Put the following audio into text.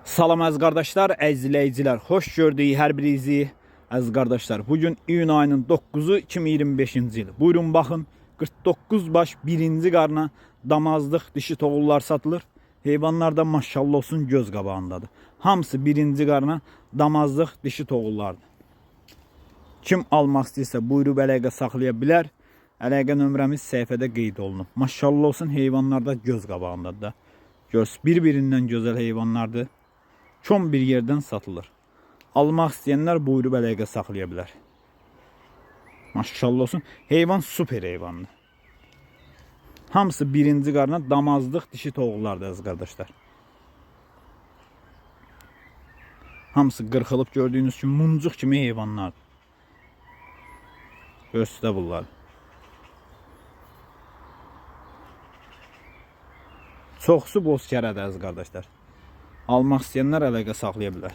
Salam əziz qardaşlar, əziz izləyicilər, xoş gördük hər birinizi. Əziz qardaşlar, bugün iyun ayının 9-u 2025-ci il. Buyurun baxın, 49 baş birinci qarna damazlıq dişi toğullar satılır. Heyvanlar da maşallah olsun göz qabağındadır. Hamısı birinci qarna damazlıq dişi toğullardır. Kim almaq istəyirsə buyurub əlaqə saxlaya bilər. Əlaqə nömrəmiz səhifədə qeyd olunub. Maşallah olsun heyvanlar da göz qabağındadır da. Görsün, bir-birindən gözəl heyvanlardır. Çom bir yerdən satılır. Almaq istəyənlər buyurub əlaqə saxlaya bilər. Maşallah olsun. Heyvan super heyvandır. Hamısı birinci qarna damazlıq dişi toğullardır əziz qardaşlar. Hamısı qırxılıb gördüyünüz kimi muncuq kimi heyvanlardır. Göstərə bunlar. Çoxsu boz kərədir əziz qardaşlar. Almaq istəyənlər əlaqə saxlaya bilər.